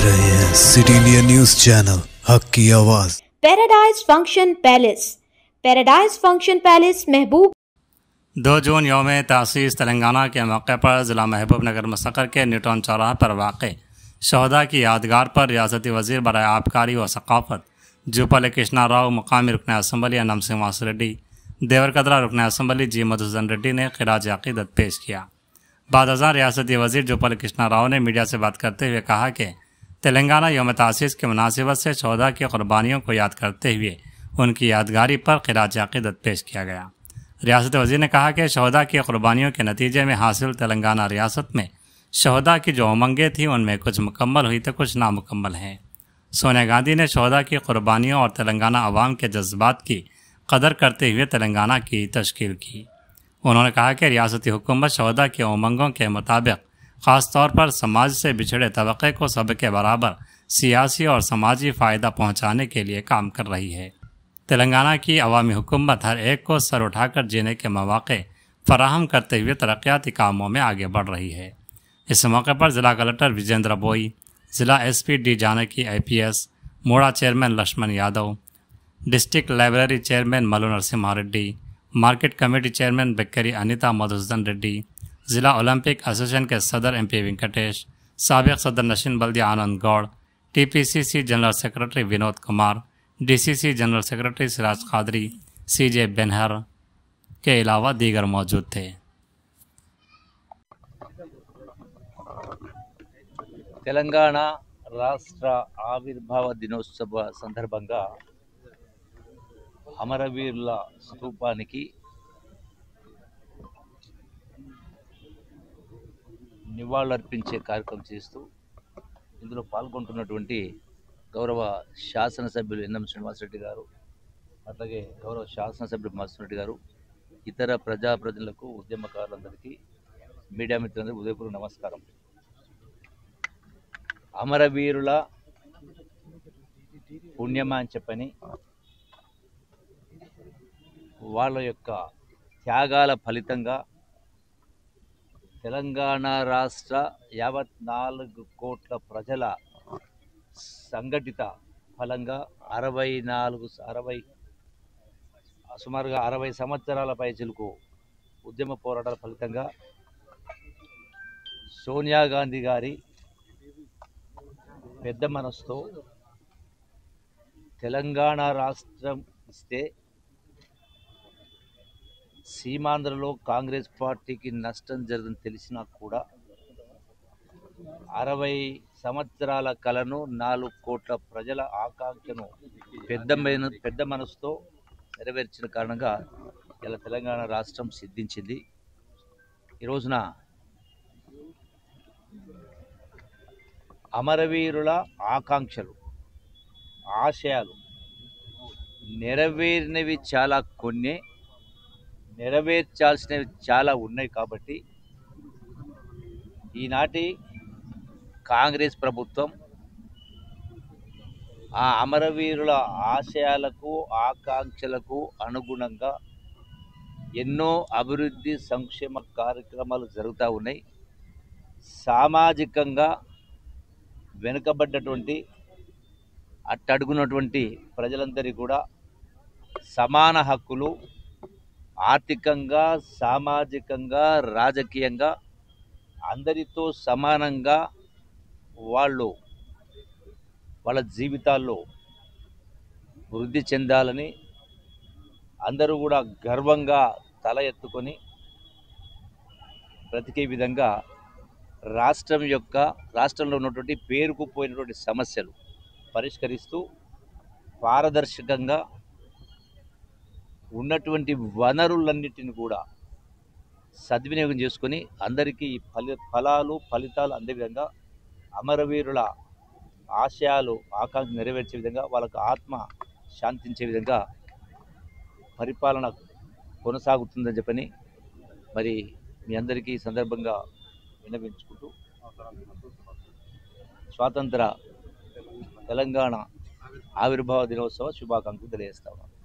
देख रहे हैं सिटी इंडिया न्यूज चैनल हक की आवाज। पैराडाइज फंक्शन पैलेस महबूब 2 जून यौम तासीस तेलंगाना के मौके पर ज़िला महबूब नगर मुस्तक़र के न्यूटन चौराहा पर वाक़ शहदा की यादगार पर रियासती वज़ीर बराए आबकारी व सक़ाफ़त जूपल्ली कृष्णा राव, मुकामी रुकन असम्बली अनम श्रीनिवास रेड्डी, देवरकद्रा रुकन असम्बली जी मधुसूदन रेड्डी ने ख़िराज अक़ीदत पेश किया। बाद अज़ां रियासती वज़ीर जूपल्ली कृष्णा राव ने मीडिया से बात करते हुए कहा कि तेलंगाना यौम तासीस की मुनासिबत से शहदा की क़ुरबानियों को याद करते हुए उनकी यादगारी पर ख़िराज अक़ीदत पेश किया गया। रियासती वज़ीर ने कहा कि शहदा की क़ुरबानियों के नतीजे में हासिल तेलंगाना रियासत में शहदा की जो उमंगें थीं उनमें कुछ मुकम्मल हुई तो कुछ नामुकम्मल हैं। सोनिया गांधी ने शहदा की क़ुरबानियों और तेलंगाना अवाम के जज्बात की कदर करते हुए तेलंगाना की तश्कील की। उन्होंने कहा कि रियासती हुकूमत शहदा के उमंगों के मुताबिक ख़ास तौर पर समाज से बिछड़े तबक़े को सबके बराबर सियासी और समाजी फ़ायदा पहुँचाने के लिए काम कर रही है। तेलंगाना की अवामी हुकूमत हर एक को सर उठाकर जीने के मौक़े फराहम करते हुए तरक्याती कामों में आगे बढ़ रही है। इस मौके पर ज़िला कलेक्टर विजेंद्र बोई, ज़िला SP डी जानकी IPS, मोड़ा chairman Lakshman Yadav, district library chairman Mallu Narasimha Reddy, market committee chairman Bekkari Anita Madhusudan Reddy, ज़िला ओलंपिक एसोसिएशन के सदर MP वेंकटेश, साबिक़ सदर नशीन बल्दिया Anand Goud, TPCC general secretary Vinod Kumar, DCC general secretary Siraj Qadri, CJ Benhur के अलावा दीगर मौजूद थे। తెలంగాణ రాష్ట్ర ఆవిర్భావ దినోత్సవ సందర్భంగా అమరవీరుల స్తూపానికి నివాళులర్పించే కార్యక్రమం చేస్తూ ఇందులో పాల్గొంటున్నటువంటి గౌరవ శాసనసభ్యులు ఎన్ఎం శ్రీనివాసరెడ్డి గారు, అట్లాగే గౌరవ శాసనసభ్యులు మధుసూదన్ రెడ్డి గారు, ఇతర ప్రజాప్రతినిధులకు, ఉద్యమకారులందరికీ, మీడియా మిత్రులందరికీ ఉదయపూర్వక నమస్కారం. అమరవీరుల పుణ్యమా అని చెప్పని వాళ్ళ యొక్క త్యాగాల ఫలితంగా తెలంగాణ రాష్ట్ర 54 కోట్ల ప్రజల సంఘటిత ఫలంగా సుమారుగా 60 సంవత్సరాల పైచిలకు ఉద్యమ పోరాటాల ఫలితంగా సోనియా గాంధీ గారి పెద్ద మనసుతో తెలంగాణ రాష్ట్రం ఇస్తే సీమాంధ్రలో కాంగ్రెస్ పార్టీకి నష్టం జరుగుతుందని తెలిసినా కూడా 60 సంవత్సరాల కలను 4 కోట్ల ప్రజల ఆకాంక్షను పెద్ద మనసుతో నెరవేర్చిన కారణంగా ఇలా తెలంగాణ రాష్ట్రం సిద్ధించింది. ఈ రోజున అమరవీరుల ఆకాంక్షలు, ఆశయాలు నెరవేరినవి చాలా, కొన్ని నెరవేర్చాల్సినవి చాలా ఉన్నాయి. కాబట్టి ఈనాటి కాంగ్రెస్ ప్రభుత్వం ఆ అమరవీరుల ఆశయాలకు, ఆకాంక్షలకు అనుగుణంగా ఎన్నో అభివృద్ధి సంక్షేమ కార్యక్రమాలు జరుగుతూ ఉన్నాయి. సామాజికంగా వెనుకబడ్డటువంటి అట్టడుగున్నటువంటి ప్రజలందరికీ కూడా సమాన హక్కులు, ఆర్థికంగా, సామాజికంగా, రాజకీయంగా అందరితో సమానంగా వాళ్ళ జీవితాల్లో వృద్ధి చెందాలని అందరూ కూడా గర్వంగా తల ఎత్తుకొని బ్రతికే విధంగా రాష్ట్రంలో ఉన్నటువంటి పేరుకుపోయినటువంటి సమస్యలు పరిష్కరిస్తూ పారదర్శకంగా ఉన్నటువంటి వనరులన్నిటిని కూడా సద్వినియోగం చేసుకొని అందరికీ ఫలితాలు అందే విధంగా అమరవీరుల ఆశయాలు, ఆకాంక్ష నెరవేర్చే విధంగా, వాళ్ళకు ఆత్మ శాంతించే విధంగా పరిపాలన కొనసాగుతుందని చెప్పని మరి మీ అందరికీ ఈ సందర్భంగా విన్నవించుకుంటూ స్వాతంత్ర తెలంగాణ ఆవిర్భావ దినోత్సవ శుభాకాంక్షలు తెలియజేస్తా ఉన్నాను.